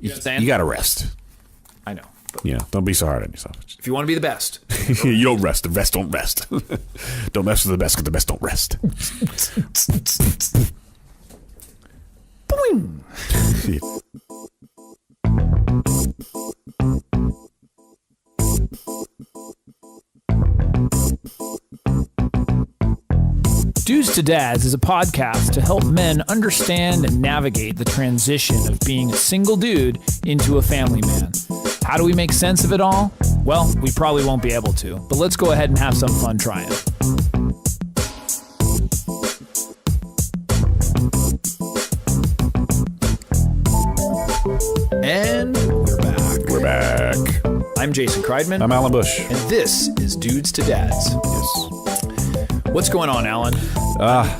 You got to rest. I know. Don't be so hard on yourself. If you want to be the best. You don't rest. The best don't rest. Don't mess with the best because the best don't rest. Boing. Dudes to Dads is a podcast to help men understand and navigate the transition of being a single dude into a family man. How do we make sense of it all? Well, we probably won't be able to, but let's go ahead and have some fun trying. And we're back. I'm Jason Kreidman. I'm Alan Bush. And this is Dudes to Dads. Yes. What's going on, Alan?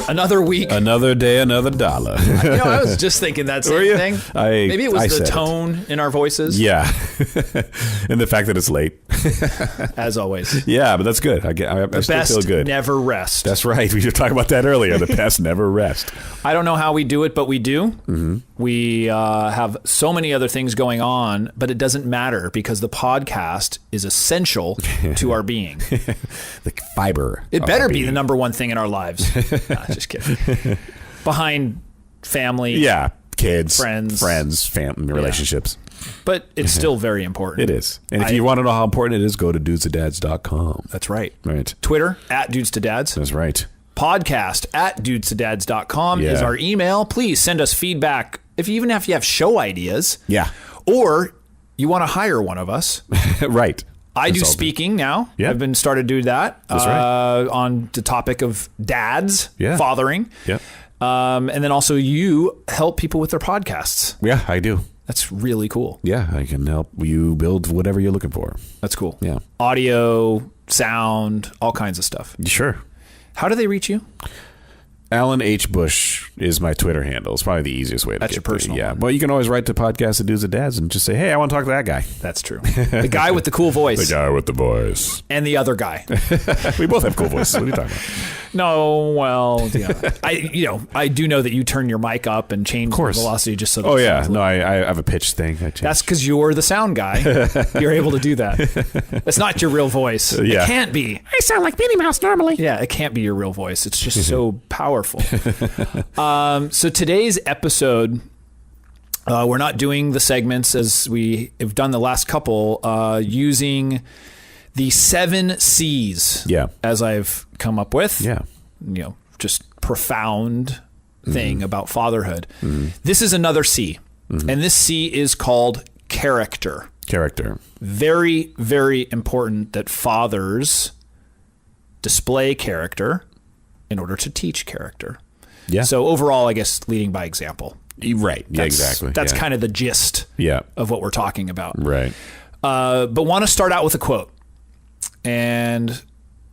Another week. Another day, another dollar. I was just thinking that same thing. Maybe it was the tone in our voices. Yeah. And the fact that it's late. As always. Yeah, but that's good. I still feel good. Never rest. That's right. We were talking about that earlier. The best never rest. I don't know how we do it, but we do. Mm-hmm. We have so many other things going on, but it doesn't matter because the podcast is essential to our being. The fiber. It better be the number one thing in our lives. Nah, just kidding. Behind family. Yeah. Kids. Friends. Family, relationships. But it's still very important. It is. And if you want to know how important it is, go to dudestodads.com. That's right. Right. Twitter, @dudestodads. That's right. Podcast, @dudestodads.com is our email. Please send us feedback. If you have show ideas. Yeah. Or you want to hire one of us. Right. I do speaking now. Yeah. I've been started to do that. That's right. On the topic of dads, fathering. Yeah. And then also you help people with their podcasts. Yeah, I do. That's really cool. Yeah, I can help you build whatever you're looking for. That's cool. Yeah. Audio, sound, all kinds of stuff. Sure. How do they reach you? Alan H. Bush is my Twitter handle. It's probably the easiest way to That's get your personal Yeah. one. Well, you can always write to podcast at Dudes and Dads and just say, hey, I want to talk to that guy. That's true. The guy with the cool voice. The guy with the voice. And the other guy. We both have cool voices. What are you talking about? No, well, I do know that you turn your mic up and change the velocity just so that I have a pitch thing. That's because you're the sound guy. You're able to do that. It's not your real voice. Yeah. It can't be. I sound like Minnie Mouse normally. Yeah, it can't be your real voice. It's just so powerful. So today's episode, we're not doing the segments as we have done the last couple, using the 7 C's. Yeah. As I've come up with. Yeah. Just profound thing about fatherhood. This is another C. And this C is called character. Character. Very, very important that fathers display character in order to teach character. Yeah. So overall, I guess leading by example. Right. Yeah, exactly. That's kind of the gist of what we're talking about. Right. But want to start out with a quote. And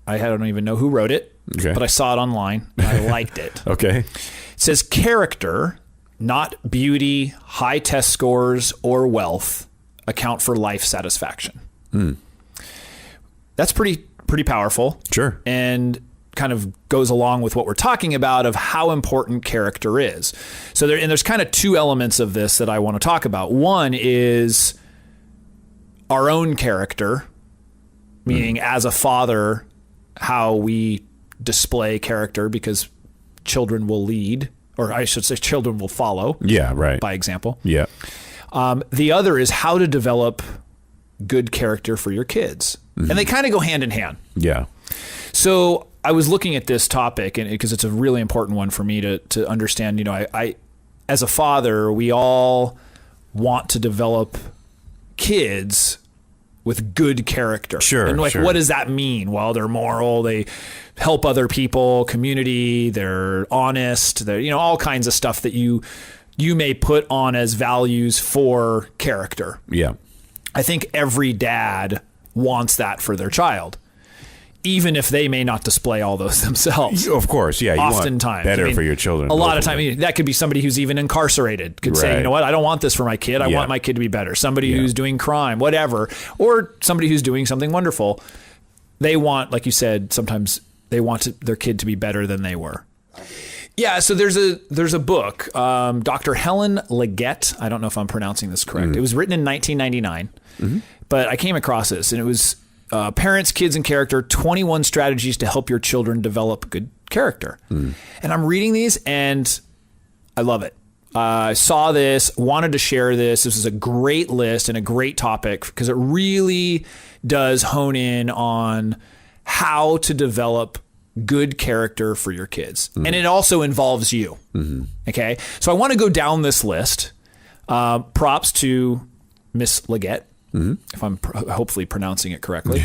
I don't even know who wrote it, but I saw it online. And I liked it. Okay. It says, character, not beauty, high test scores, or wealth, account for life satisfaction. That's pretty powerful. Sure. And kind of goes along with what we're talking about of how important character is. So there's kind of 2 elements of this that I want to talk about. One is our own character, meaning as a father, how we display character, because children will lead, or I should say children will follow. Yeah, right. By example. Yeah. The other is how to develop good character for your kids. And they kind of go hand in hand. Yeah. So I was looking at this topic, and because it's a really important one for me to understand. I as a father, we all want to develop kids with good character. Sure. And what does that mean? Well, they're moral, they help other people, community, they're honest, they're, all kinds of stuff that you may put on as values for character. Yeah. I think every dad wants that for their child, even if they may not display all those themselves. Of course, yeah. You oftentimes, want better for your children. A lot of times, that could be somebody who's even incarcerated could say, you know what, I don't want this for my kid. I want my kid to be better. Somebody who's doing crime, whatever, or somebody who's doing something wonderful. They want, like you said, sometimes they want their kid to be better than they were. Yeah, so there's a book, Dr. Helen Leggett. I don't know if I'm pronouncing this correct. It was written in 1999, but I came across this, and it was Parents, Kids, and Character, 21 Strategies to Help Your Children Develop Good Character. And I'm reading these, and I love it. I saw this, wanted to share this. This is a great list and a great topic because it really does hone in on how to develop good character for your kids. And it also involves you. Okay. So I want to go down this list. Props to Miss Leggett, if I'm hopefully pronouncing it correctly.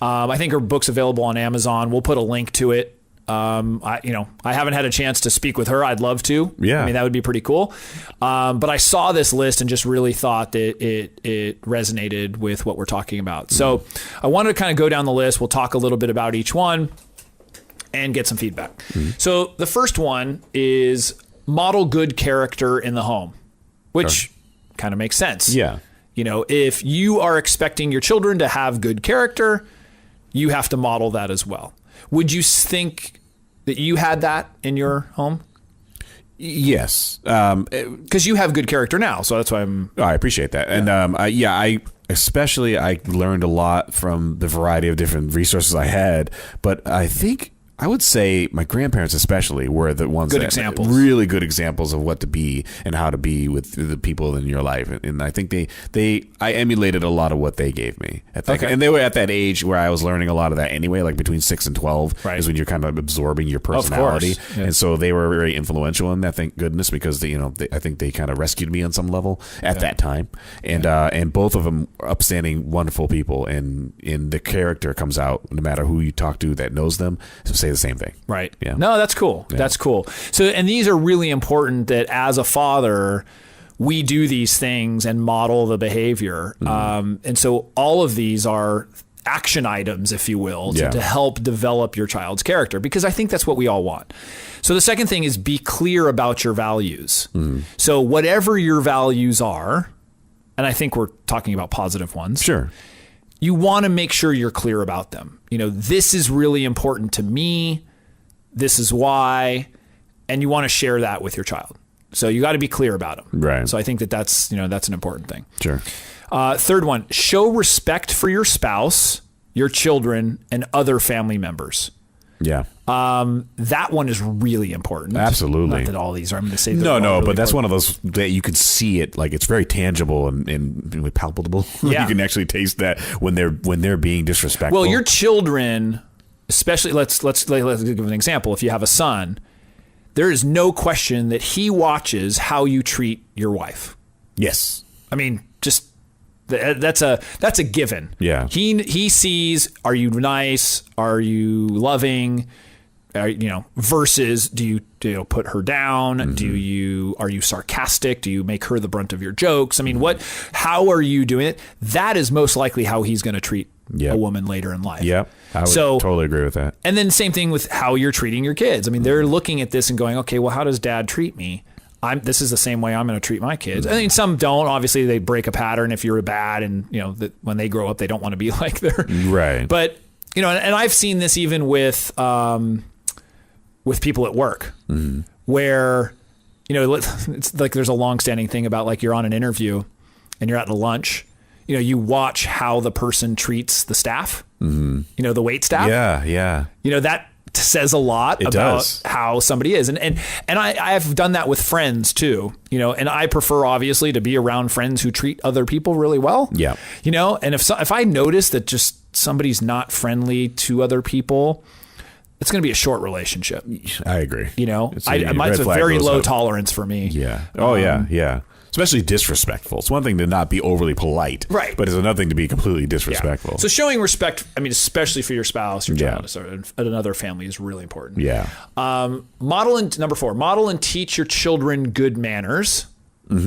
I think her book's available on Amazon. We'll put a link to it. I haven't had a chance to speak with her. I'd love to. Yeah. I mean, that would be pretty cool. But I saw this list and just really thought that it resonated with what we're talking about. So I wanted to kind of go down the list. We'll talk a little bit about each one and get some feedback. So the first one is model good character in the home, which kind of makes sense. Yeah. You know, if you are expecting your children to have good character, you have to model that as well. Would you think that you had that in your home? Yes. Because you have good character now, so that's why I appreciate that. Yeah. And I learned a lot from the variety of different resources I had, but I would say my grandparents especially were the ones good that examples. Really good examples of what to be and how to be with the people in your life. And I think I emulated a lot of what they gave me. And they were at that age where I was learning a lot of that anyway, like between 6 and 12 is when you're kind of absorbing your personality. Yeah. And so they were very influential in that, thank goodness, because I think they kind of rescued me on some level at that time. And both of them upstanding, wonderful people, and the character comes out no matter who you talk to that knows them. So say the same thing. Right. Yeah. No, that's cool. Yeah. That's cool. So, and these are really important that as a father, we do these things and model the behavior. And so all of these are action items, if you will, to help develop your child's character, because I think that's what we all want. So the second thing is be clear about your values. So whatever your values are, and I think we're talking about positive ones. Sure. You want to make sure you're clear about them. This is really important to me. This is why. And you want to share that with your child. So you got to be clear about them. Right. So I think that's an important thing. Sure. Third one, show respect for your spouse, your children, and other family members. Yeah. That one is really important. Absolutely. Not that all these are. I'm going to say No, really but that's important. one of those that you could see it, like it's very tangible and palpable. Yeah. You can actually taste that when they're being disrespectful. Well, your children, especially, let's give an example. If you have a son, there is no question that he watches how you treat your wife. Yes. I mean, just that's a given. Yeah. He sees, are you nice? Are you loving? Versus do you put her down? Are you sarcastic? Do you make her the brunt of your jokes? I mean, how are you doing it? That is most likely how he's going to treat a woman later in life. Yeah. I would totally agree with that. And then same thing with how you're treating your kids. I mean, they're looking at this and going, okay, well, how does dad treat me? This is the same way I'm going to treat my kids. I mean, some don't. Obviously, they break a pattern if you're bad, and that when they grow up, they don't want to be like their right. But and I've seen this even with people at work, where it's like there's a long-standing thing about like you're on an interview and you're at the lunch. You watch how the person treats the staff. The wait staff. Yeah. That says a lot about how somebody is. And I've done that with friends too, and I prefer obviously to be around friends who treat other people really well. Yeah. And if I notice that just somebody's not friendly to other people, it's going to be a short relationship. I agree. It's a very low tolerance for me. Yeah. Oh yeah. Especially disrespectful. It's one thing to not be overly polite, right? But it's another thing to be completely disrespectful. Yeah. So showing respect, I mean, especially for your spouse, your child, and another family is really important. Yeah. Number 4, model and teach your children good manners.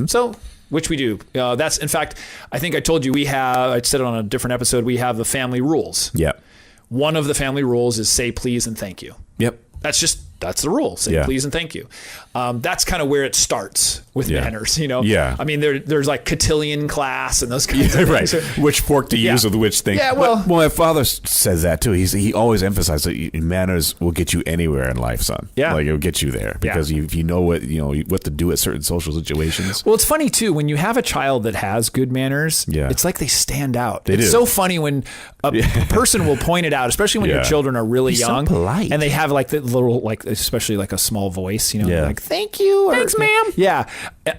So, which we do. That's, in fact, I think I told you I said it on a different episode, we have the family rules. Yep. One of the family rules is say please and thank you. Yep. That's just that's the rule. Say please and thank you. That's kind of where it starts with manners, you know? Yeah. I mean, there's like cotillion class and those kinds of things. Right. Which fork to use with which thing. Yeah, well, my father says that too. He always emphasizes that manners will get you anywhere in life, son. Yeah. Like it'll get you there because if you know what to do at certain social situations. Well, it's funny too, when you have a child that has good manners, it's like they stand out. It's so funny when a person will point it out, especially when your children are really young, so polite. And they have like the little, like, especially like a small voice, like, thank you. Thanks, ma'am. Yeah.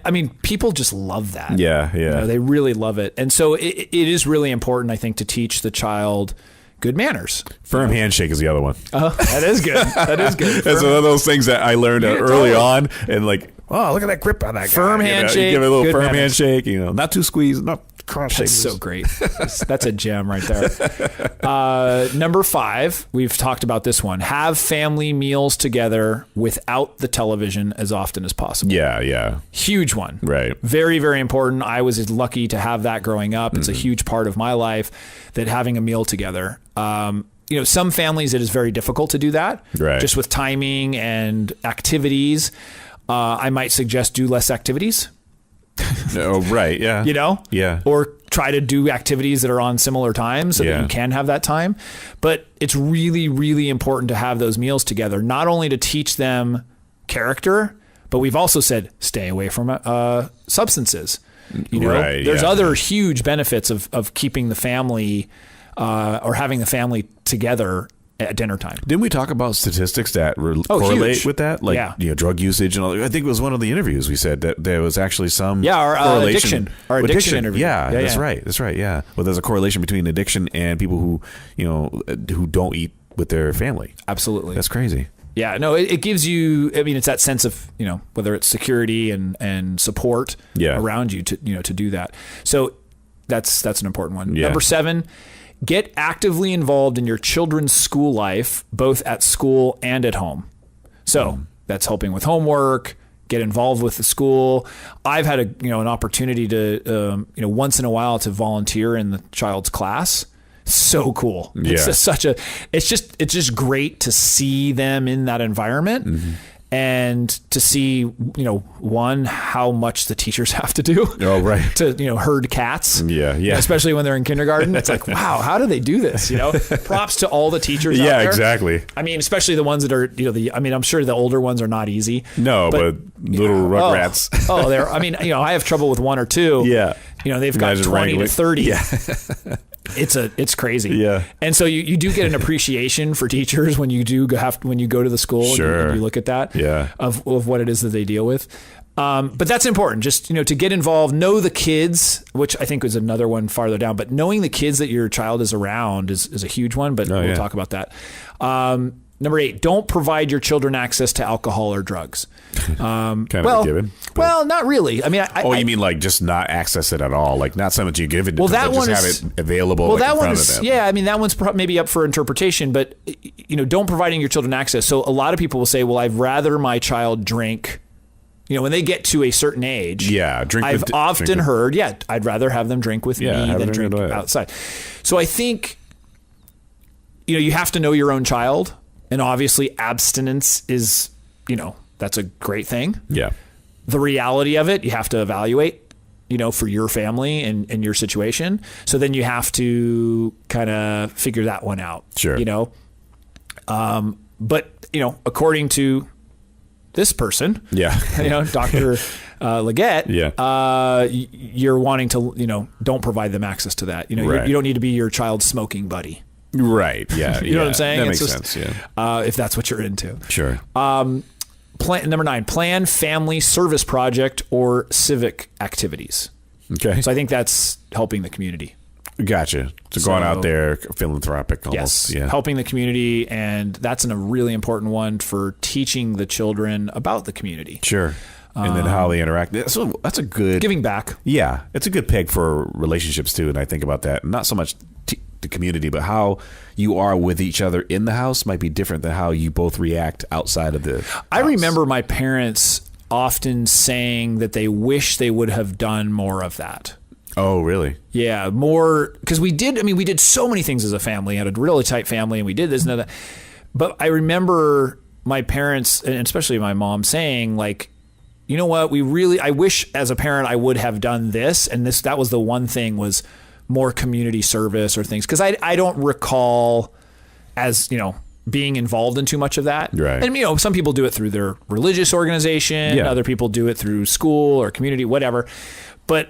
I mean, people just love that. Yeah. Yeah. They really love it. And so it is really important, I think, to teach the child good manners. Firm handshake is the other one. That is good. That is good. That's one of those things that I learned early on, and like, oh, look at that grip on that guy. Firm handshake. Give it a little firm manners. handshake. Not too squeezed, not cross. That's so great. That's a gem right there. Number 5, we've talked about this one. Have family meals together without the television as often as possible. Yeah. Huge one. Right. Very, very important. I was lucky to have that growing up. It's a huge part of my life, that having a meal together. Some families, it is very difficult to do that. Right. Just with timing and activities. I might suggest do less activities. Oh, right. Yeah. Yeah. Or try to do activities that are on similar times so that you can have that time. But it's really, really important to have those meals together, not only to teach them character, but we've also said stay away from substances. Right, there's other huge benefits of keeping the family or having the family together at dinner time. Didn't we talk about statistics that correlate huge. with that? Like, drug usage and all. I think it was one of the interviews we said that there was actually some correlation. Our addiction interview. Yeah, that's right. That's right. Yeah. Well, there's a correlation between addiction and people who don't eat with their family. Absolutely. That's crazy. Yeah, no, it gives you, I mean, it's that sense of, whether it's security and support around you to do that. So that's an important one. Yeah. Number 7, get actively involved in your children's school life, both at school and at home. So that's helping with homework, get involved with the school. I've had an opportunity to, once in a while to volunteer in the child's class. So cool. Yeah. It's just great to see them in that environment and to see, one, how much the teachers have to do. Oh, right. To, herd cats. Yeah. Especially when they're in kindergarten. It's like, wow, how do they do this? Props to all the teachers out there. Yeah, exactly. I mean, especially the ones that are, I'm sure the older ones are not easy. No, but little rugrats. I have trouble with 1 or 2. Yeah. They've got 20 to 30. Yeah. It's crazy. Yeah. And so you do get an appreciation for teachers when you go to the school and you look at that of what it is that they deal with. But that's important, just, to get involved, know the kids, which I think was another one farther down, but knowing the kids that your child is around is a huge one, but we'll talk about that. Number 8, don't provide your children access to alcohol or drugs. Kind of a given. Well, not really. I mean, you mean like just not access it at all? Like not something that you give it to them, that one just have it available in front of them? Yeah, I mean, that one's maybe up for interpretation, but, don't providing your children access. So a lot of people will say, well, I'd rather my child drink, when they get to a certain age. Yeah, I've often heard, I'd rather have them drink with me than drink outside. So I think, you have to know your own child. And obviously abstinence is, that's a great thing. Yeah. The reality of it, you have to evaluate, for your family and your situation. So then you have to kind of figure that one out. Sure. But, according to this person, Dr. Leggett, you're wanting to, don't provide them access to that. You don't need to be your child's smoking buddy. Right. Yeah. You know what I'm saying? That makes sense. Yeah. If that's what you're into. Sure. Number 9, plan family service project or civic activities. Okay. So I think that's helping the community. Gotcha. So going out there, philanthropic almost. Yes. Yeah. Helping the community. And that's a really important one for teaching the children about the community. Sure. And then how they interact. So that's a good... Giving back. Yeah. It's a good peg for relationships too. And I think about that. Not so much the community, but how you are with each other in the house might be different than how you both react outside of the house. I remember my parents often saying that they wish they would have done more of that. Oh, really? Yeah, more, because we did so many things as a family. We had a really tight family and we did this and that. But I remember my parents, and especially my mom, saying like, you know what, I wish as a parent I would have done this. And that was the one thing, was more community service or things. Cause I don't recall as, being involved in too much of that. Right. And, some people do it through their religious organization. Other people do it through school or community, whatever. But,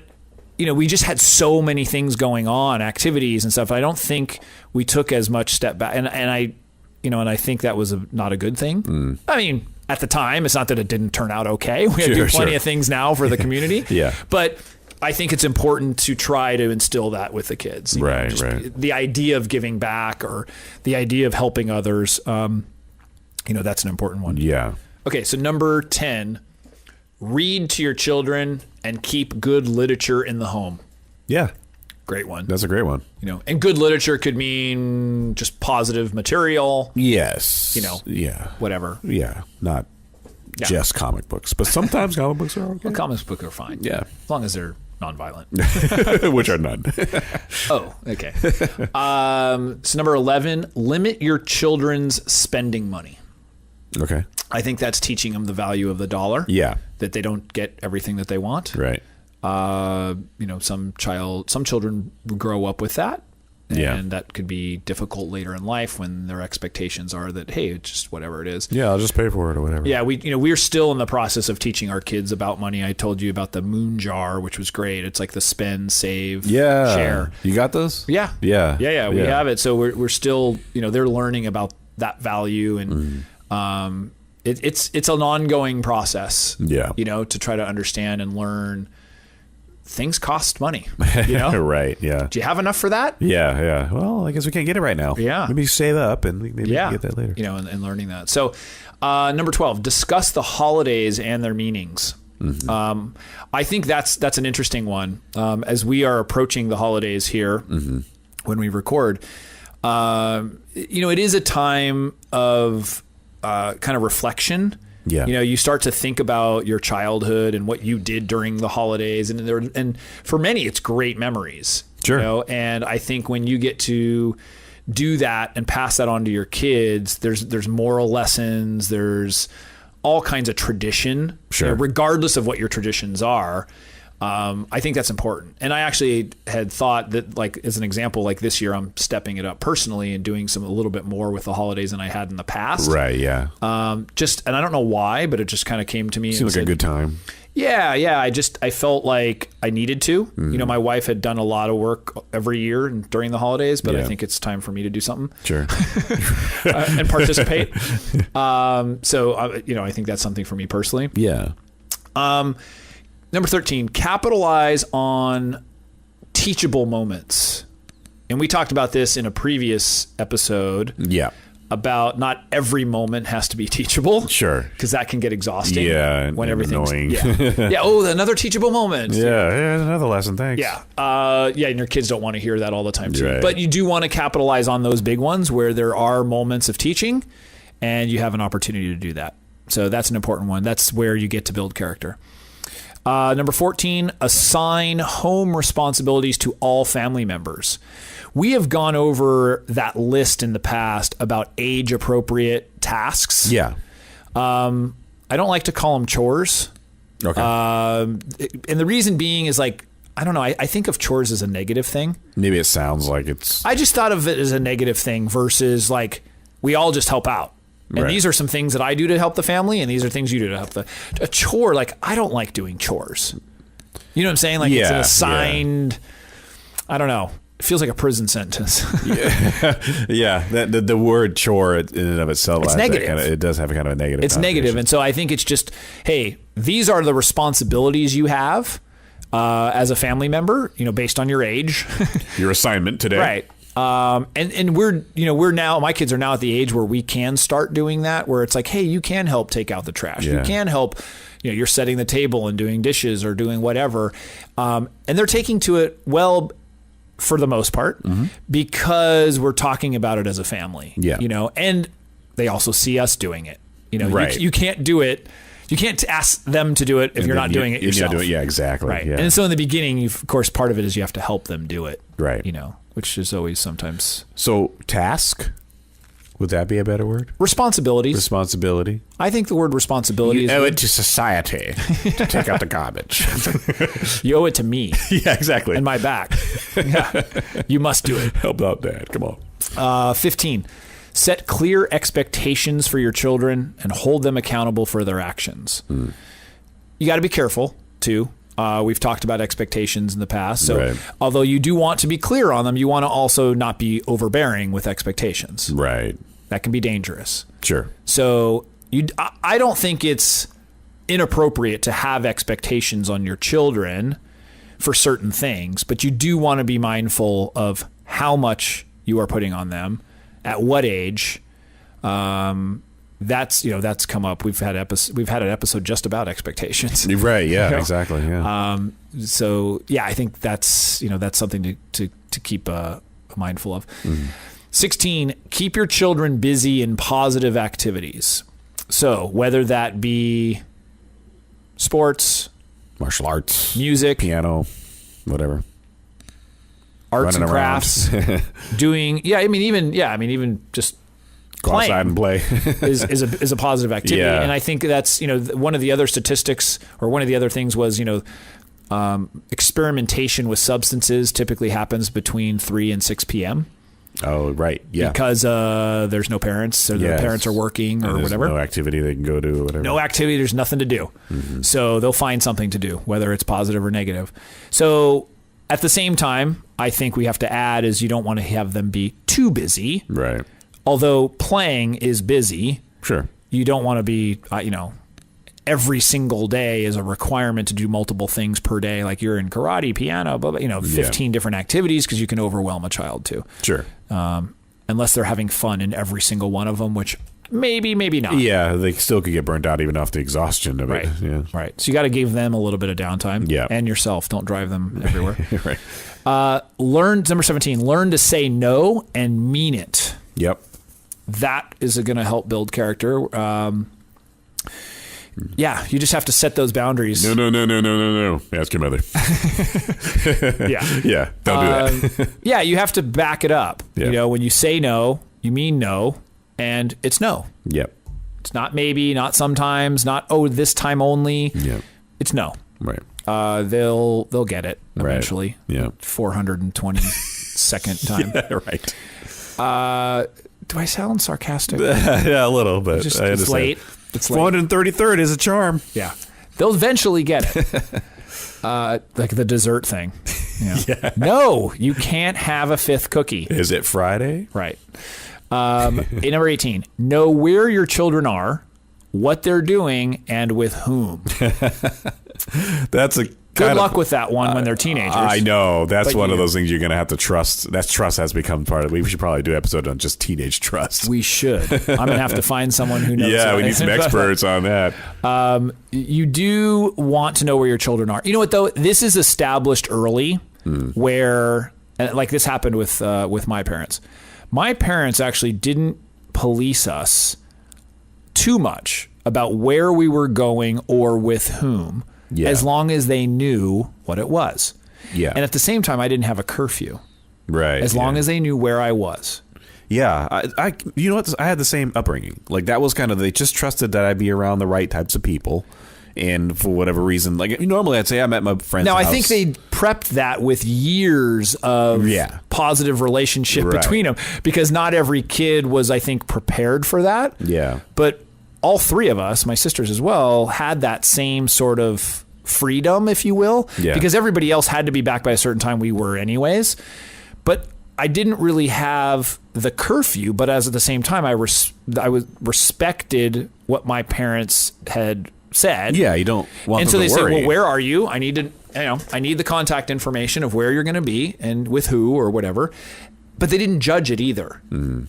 we just had so many things going on, activities and stuff. I don't think we took as much step back. And I think that was not a good thing. I mean, at the time, it's not that it didn't turn out okay. We do plenty of things now for the community. But I think it's important to try to instill that with the kids. Right. The idea of giving back, or the idea of helping others, that's an important one. Yeah. Okay, so number 10, read to your children and keep good literature in the home. Yeah. Great one. That's a great one. And good literature could mean just positive material. Yes. Yeah. Whatever. Yeah. Not just comic books, but sometimes comic books are okay. Well, comic books are fine. Yeah. As long as they're nonviolent. Which are none. Oh, okay. So number 11, limit your children's spending money. Okay. I think that's teaching them the value of the dollar. Yeah. That they don't get everything that they want. Right. Some children grow up with that. Yeah. And that could be difficult later in life when their expectations are that, hey, it's just whatever it is. Yeah, I'll just pay for it or whatever. Yeah, we're still in the process of teaching our kids about money. I told you about the moon jar, which was great. It's like the spend, save, share. You got those? Yeah. Yeah. We have it. So we're still, they're learning about that value, and it's an ongoing process. Yeah. To try to understand and learn. Things cost money, Right, yeah. Do you have enough for that? Yeah. Well, I guess we can't get it right now. Yeah. Maybe save up and maybe we can get that later. And learning that. So number 12, discuss the holidays and their meanings. Mm-hmm. I think that's an interesting one. As we are approaching the holidays here when we record, it is a time of kind of reflection. Yeah. You start to think about your childhood and what you did during the holidays, and for many, it's great memories. Sure. And I think when you get to do that and pass that on to your kids, there's moral lessons, there's all kinds of tradition. Sure. Regardless of what your traditions are. I think that's important. And I actually had thought that, like, as an example, like this year, I'm stepping it up personally and doing a little bit more with the holidays than I had in the past. Right. Yeah. And I don't know why, but it just kind of came to me. Seems like a good time. Yeah. I felt like I needed to. My wife had done a lot of work every year during the holidays, but I think it's time for me to do something. Sure. And participate. I think that's something for me personally. Yeah. Number 13, capitalize on teachable moments. And we talked about this in a previous episode. Yeah. About not every moment has to be teachable. Sure. Because that can get exhausting. Yeah. When everything's annoying. Yeah. Oh, another teachable moment. Yeah. Another lesson. Thanks. Yeah. And your kids don't want to hear that all the time too. Right. But you do want to capitalize on those big ones where there are moments of teaching and you have an opportunity to do that. So that's an important one. That's where you get to build character. Number 14, assign home responsibilities to all family members. We have gone over that list in the past about age-appropriate tasks. Yeah. I don't like to call them chores. Okay. And the reason being is I don't know. I think of chores as a negative thing. Maybe it sounds like it's... I just thought of it as a negative thing versus we all just help out. And right. These are some things that I do to help the family, and these are things you do to help a chore. I don't like doing chores. You know what I'm saying? It's an assigned, I don't know. It feels like a prison sentence. Yeah. The word chore in and of itself, it's negative. It does have a kind of a negative. It's negative. And so I think it's just, hey, these are the responsibilities you have as a family member, based on your age. Your assignment today. Right. And we're now, my kids are now at the age where we can start doing that, where it's like, hey, you can help take out the trash. Yeah. You can help, you're setting the table and doing dishes or doing whatever. And they're taking to it well, for the most part, because we're talking about it as a family, and they also see us doing it, right. You can't do it. You can't ask them to do it if you're not doing it yourself. Yeah, exactly. Right. Yeah. And so in the beginning, of course, part of it is you have to help them do it. Right. Which is always sometimes. So task, Would that be a better word? Responsibilities. Responsibility. I think the word responsibility You is owe good. it to society to take out the garbage. You owe it to me Yeah, exactly. and my back. Yeah. You must do it. Help out, Dad. Come on. 15. Set clear expectations for your children and hold them accountable for their actions. You got to be careful, too. We've talked about expectations in the past. So Right. although you do want to be clear on them, you want to also not be overbearing with expectations. Right. That can be dangerous. Sure. So I don't think it's inappropriate to have expectations on your children for certain things, but you do want to be mindful of how much you are putting on them, at what age. That's come up. We've had an episode just about expectations. Right. Yeah. You know? Exactly. Yeah. So yeah, I think that's something to keep mindful of. 16, keep your children busy in positive activities. So whether that be sports, Martial arts, music, piano, whatever. arts Running and around. crafts, even just Go playing outside and play. is a positive activity. Yeah. And I think that's, one of the other statistics, or one of the other things was, experimentation with substances typically happens between 3 and 6 p.m. Oh, right. Yeah. because there's no parents, or the Yes. parents are working or And there's whatever. no activity they can go to or whatever. No activity, there's nothing to do. So they'll find something to do, whether it's positive or negative. So at the same time, I think we have to add is you don't want to have them be too busy. Right. Although playing is busy, Sure. you don't want to be, every single day is a requirement to do multiple things per day. Like you're in karate, piano, blah, blah, 15 different activities, because you can overwhelm a child too. Sure. Unless they're having fun in every single one of them, which maybe not. Yeah, they still could get burnt out even off the exhaustion of Right. it. Yeah. Right. So you got to give them a little bit of downtime. Yeah. And yourself. Don't drive them everywhere. Right. Number 17, learn to say no and mean it. Yep. That is going to help build character. You just have to set those boundaries. No. Ask your mother. Yeah. Yeah. Don't do that. Yeah, you have to back it up. Yeah. When you say no, you mean no, and it's no. Yep. It's not maybe, not sometimes, not this time only. Yep. It's no. Right. They'll get it eventually. Right. Yeah. 422nd time. Yeah, right. Do I sound sarcastic? Yeah, a little bit. It's I understand. late. It's late. 433rd is a charm. Yeah. They'll eventually get it. Like the dessert thing. Yeah. No, you can't have a 5th cookie. Is it Friday? Right. Number 18, know where your children are, what they're doing, and with whom. That's a Good luck with that one when they're teenagers. I know. That's But one of you- those things you're going to have to trust. That trust has become part of it. We should probably do an episode on just teenage trust. We should. I'm going to have to find someone who knows. Yeah, we need some experts on that. You do want to know where your children are. You know what, though? This is established early where, and like this happened with my parents. My parents actually didn't police us too much about where we were going or with whom, as long as they knew what it was. Yeah. And at the same time, I didn't have a curfew. Right. As long as they knew where I was. Yeah. I you know what? I had the same upbringing. Like that was kind of, they just trusted that I'd be around the right types of people. And for whatever reason, like normally I'd say I'm at my friend's Now, house. I think they prepped that with years of positive relationship between them, because not every kid was, I think, prepared for that. Yeah. But all three of us, my sisters as well, had that same sort of freedom, if you will, because everybody else had to be back by a certain time. We were anyways. But I didn't really have the curfew, but at the same time, I respected what my parents had said. Yeah, you don't want and them so they to say, worry. well, where are you? I need to, I need the contact information of where you're going to be and with who or whatever. But they didn't judge it either. And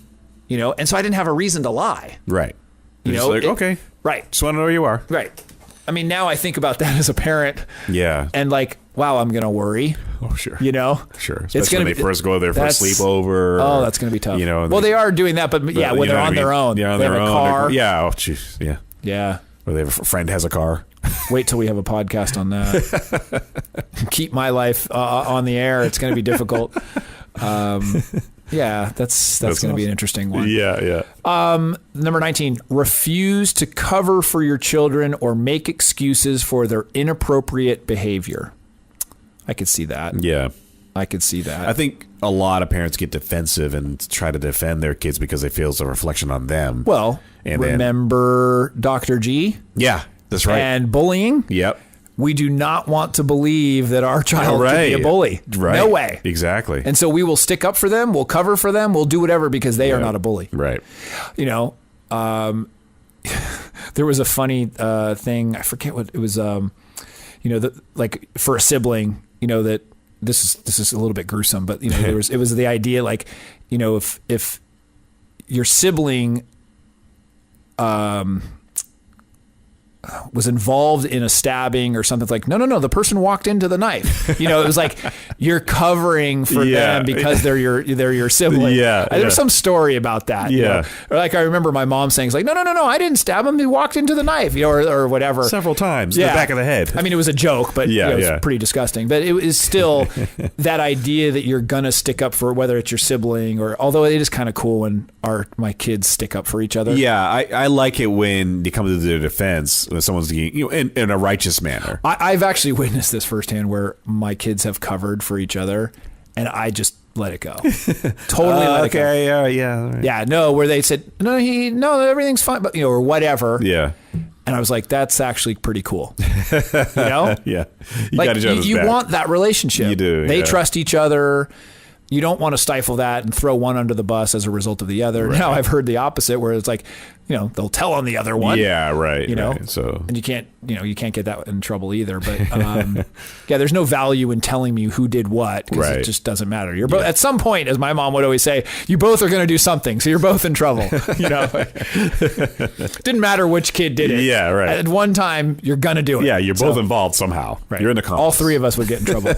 so I didn't have a reason to lie. Right. You Just know, like, okay. Right. Just want to know where you are. Right. I mean, now I think about that as a parent. Yeah. And like, wow, I'm going to worry. Oh, sure. It's Sure. Especially gonna when they be, first go there for a sleepover. Oh, that's going to be tough. Well, they are doing that, but when they're on their own. Yeah, on they their have own. a car. Yeah. Oh, jeez. Yeah. Yeah. Or they have a friend has a car. Wait till we have a podcast on that. Keep my life on the air. It's going to be difficult. Yeah, that's going to be an interesting one. Yeah. Number 19, refuse to cover for your children or make excuses for their inappropriate behavior. I could see that. Yeah. I could see that. I think a lot of parents get defensive and try to defend their kids because they feel it's a reflection on them. Well, and remember Dr. G? Yeah, that's right. And bullying? Yep. We do not want to believe that our child could be a bully. Right. No way. Exactly. And so we will stick up for them. We'll cover for them. We'll do whatever because they are not a bully. Right. You know, there was a funny thing. I forget what it was. You know, like for a sibling, you know, that this is a little bit gruesome, but you know, it was the idea like, you know, if your sibling was involved in a stabbing or something, like, no, the person walked into the knife. You know, it was like you're covering for them because they're your sibling. Yeah. There's some story about that. Yeah. You know? Or like I remember my mom saying, it's like, no, I didn't stab him. He walked into the knife, you know, or whatever. Several times in the back of the head. I mean, it was a joke, but you know, it was pretty disgusting. But it is still that idea that you're going to stick up for whether it's your sibling or, although it is kind of cool when my kids stick up for each other. Yeah. I like it when they come to their defense. When someone's, you know, in a righteous manner. I've actually witnessed this firsthand where my kids have covered for each other and I just let it go. Totally let it go. Yeah. Right. Yeah, no, where they said, no, everything's fine, but, you know, or whatever. Yeah. And I was like, that's actually pretty cool. You know? Yeah. You want that relationship. You do. They trust each other. You don't want to stifle that and throw one under the bus as a result of the other. Right. Now I've heard the opposite where it's like, you know, they'll tell on the other one. Yeah, right. You know, right. So, and you can't get that in trouble either. But yeah, there's no value in telling me who did what because it just doesn't matter. You're both at some point, as my mom would always say, you both are going to do something, so you're both in trouble. You know, didn't matter which kid did it. Yeah, right. At one time, you're gonna do it. Yeah, you're both involved somehow. Right. You're in the comments. All three of us would get in trouble.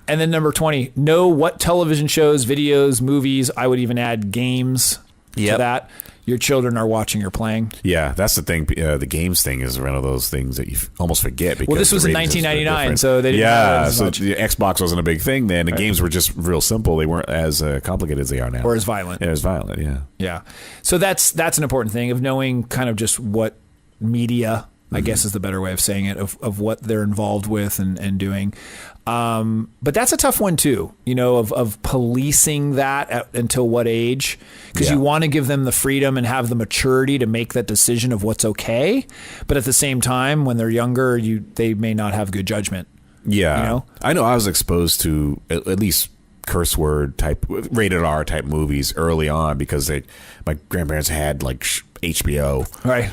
And then number 20, know what television shows, videos, movies, I would even add games to that, your children are watching or playing. Yeah, that's the thing. The games thing is one of those things that you almost forget. Because this was in 1999, so they didn't have as much. The Xbox wasn't a big thing then. The games were just real simple. They weren't as complicated as they are now. Or as violent. Yeah, as violent, yeah. Yeah. So that's an important thing of knowing kind of just what media, I guess is the better way of saying it, of what they're involved with and doing. But that's a tough one too, you know, of policing that until what age, because you want to give them the freedom and have the maturity to make that decision of what's okay. But at the same time, when they're younger, they may not have good judgment. Yeah. You know? I know I was exposed to at least curse word type, rated R type movies early on because my grandparents had like HBO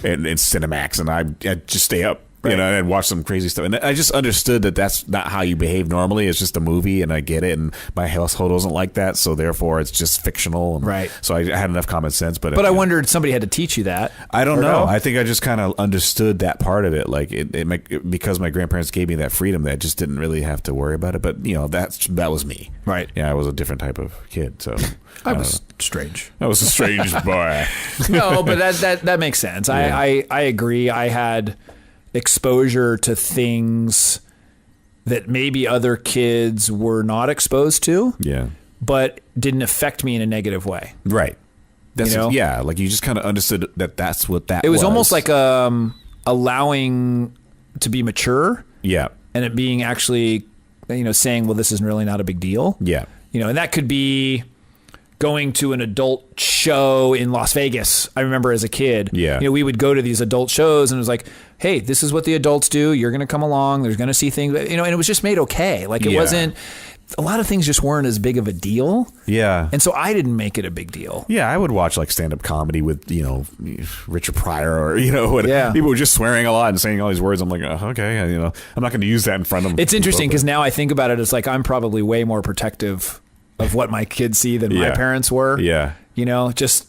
and Cinemax, and I'd just stay up. Right. You know, and watch some crazy stuff. And I just understood that that's not how you behave normally. It's just a movie, and I get it. And my household wasn't like that, so therefore it's just fictional. And so I had enough common sense. But I wondered, somebody had to teach you that. I don't know. I think I just kind of understood that part of it. Like because my grandparents gave me that freedom, that I just didn't really have to worry about it. But you know, that was me. Right. Yeah, I was a different type of kid. So I was strange. I was a strange boy. No, but that makes sense. Yeah. I agree. I had exposure to things that maybe other kids were not exposed to, but didn't affect me in a negative way. Right. That's like you just kind of understood that's what that was. It was almost like allowing to be mature. Yeah. And it being actually, you know, saying, well, this is really not a big deal. Yeah. You know, and that could be going to an adult show in Las Vegas. I remember as a kid, you know, we would go to these adult shows and it was like, hey, this is what the adults do. You're going to come along. There's going to see things, you know, and it was just made okay. Like it wasn't, a lot of things just weren't as big of a deal. Yeah. And so I didn't make it a big deal. Yeah. I would watch like stand-up comedy with, you know, Richard Pryor or, you know, people were just swearing a lot and saying all these words. I'm like, okay, you know, I'm not going to use that in front of them. It's interesting because now I think about it, it's like I'm probably way more protective of what my kids see than my parents were. Yeah. You know, just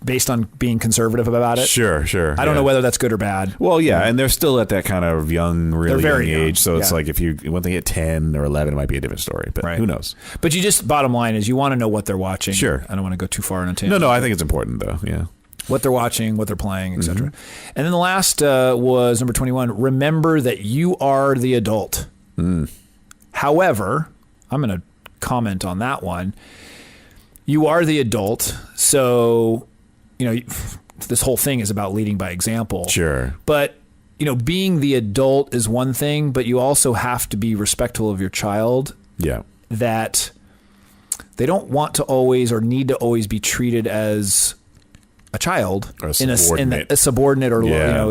based on being conservative about it. Sure. I don't know whether that's good or bad. Well, and they're still at that kind of really young age. So it's like when they hit 10 or 11, it might be a different story. But who knows? But bottom line is you want to know what they're watching. Sure. I don't want to go too far on a tangent. No, I think it's important though. Yeah. What they're watching, what they're playing, etc. And then the last was number 21. Remember that you are the adult. However, I'm going to comment on that one. You are the adult, so this whole thing is about leading by example. Sure. But being the adult is one thing, but you also have to be respectful of your child. Yeah. That they don't want to always or need to always be treated as a child, or a subordinate, a subordinate, or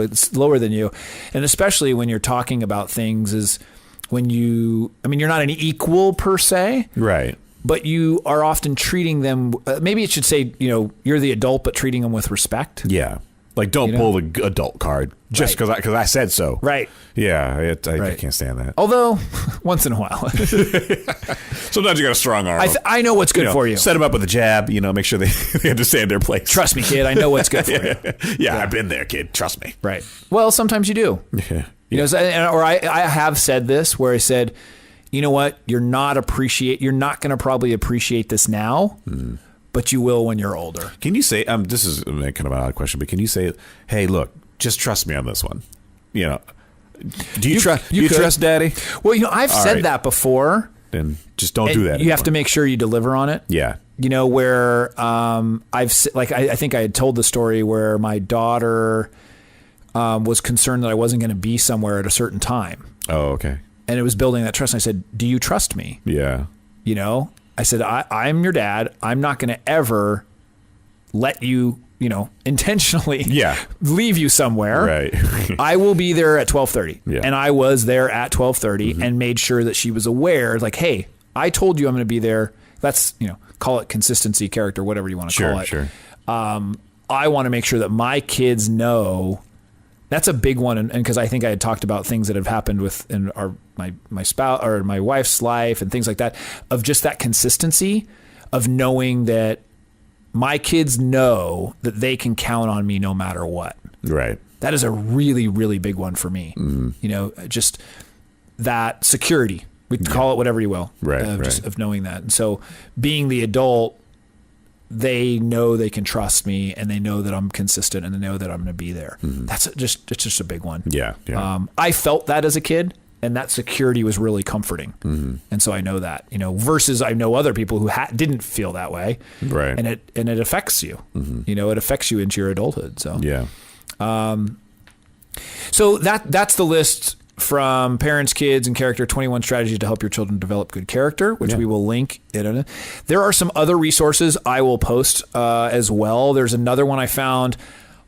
it's lower than you. And especially when you're talking about things is when you're not an equal per se. Right. But you are often treating them, maybe it should say, you're the adult, but treating them with respect. Yeah. Like, don't pull the adult card just because I said so. Right. Yeah. I can't stand that. Although, once in a while. Sometimes you got a strong arm. I know what's good for you. Set them up with a jab, make sure they understand their place. Trust me, kid. I know what's good for you. Yeah, I've been there, kid. Trust me. Right. Well, sometimes you do. Yeah. Or I have said this where I said, you know what? You're not going to probably appreciate this now, but you will when you're older. Can you say, this is kind of an odd question, but can you say, hey, look, just trust me on this one? Do you trust Daddy? Well, I've said that before. Then just don't do that. You have to make sure you deliver on it. Yeah. Where I think I had told the story where my daughter was concerned that I wasn't going to be somewhere at a certain time. Oh, okay. And it was building that trust. And I said, do you trust me? Yeah. I said, I'm your dad. I'm not going to ever let you, intentionally leave you somewhere. Right. I will be there at 12:30. Yeah. And I was there at 12:30 and made sure that she was aware, like, hey, I told you I'm going to be there. That's, call it consistency, character, whatever you want to call it. Sure. I want to make sure that my kids know. That's a big one, and because I think I had talked about things that have happened in my spouse or my wife's life and things like that, of just that consistency of knowing that my kids know that they can count on me no matter what. Right. That is a really, really big one for me. Just that security. We can call it whatever you will. Right. Just of knowing that, and so being the adult. They know they can trust me, and they know that I'm consistent, and they know that I'm going to be there. It's just a big one. Yeah. I felt that as a kid, and that security was really comforting. And so I know that, versus I know other people who didn't feel that way. Right. And it affects you, it affects you into your adulthood. So, yeah. So that's the list from Parents, Kids, and Character, 21 Strategies to Help Your Children Develop Good Character, which we will link. There are some other resources I will post as well. There's another one I found,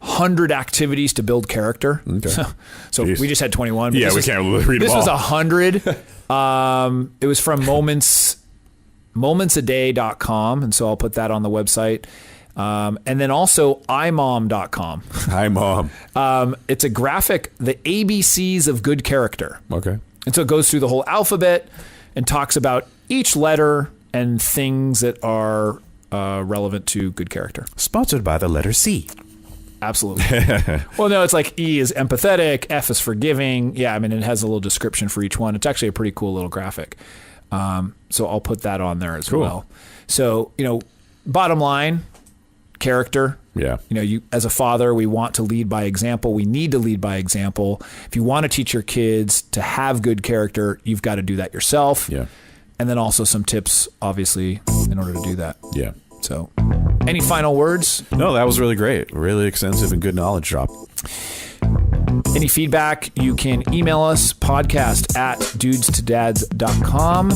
100 Activities to Build Character. Okay. So we just had 21. Yeah, we can't read them all. This was 100. It was from momentsaday.com, and so I'll put that on the website. And then also imom.com. Hi, Mom. It's a graphic, the ABCs of good character. Okay. And so it goes through the whole alphabet and talks about each letter and things that are relevant to good character. Sponsored by the letter C. Absolutely. Well, no, it's like E is empathetic, F is forgiving. Yeah, it has a little description for each one. It's actually a pretty cool little graphic. So I'll put that on there as well. So, bottom line, character. Yeah. You as a father, we want to lead by example. We need to lead by example. If you want to teach your kids to have good character, you've got to do that yourself. Yeah. And then also some tips, obviously, in order to do that. Yeah. So, any final words? No, that was really great. Really extensive and good knowledge drop. Any feedback, you can email us, podcast@dudestodads.com,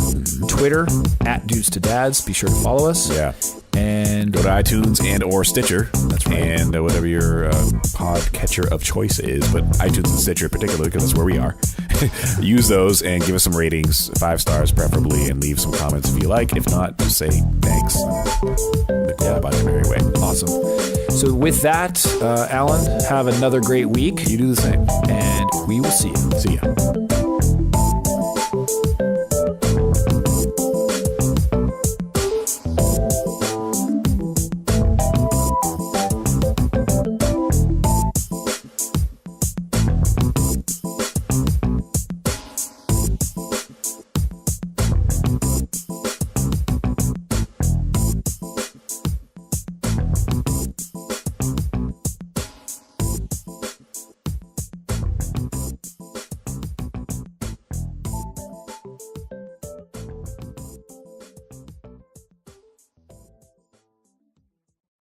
Twitter @dudestodads. Be sure to follow us. Yeah. And go to iTunes and or Stitcher. That's right. And whatever your podcatcher of choice is, but iTunes and Stitcher in particular, because that's where we are. Use those and give us some ratings, 5 stars preferably, and leave some comments if you like. If not, just say thanks. Go about your merry way. Awesome. So with that, Alan, have another great week. You do the same. And we will see you. See ya.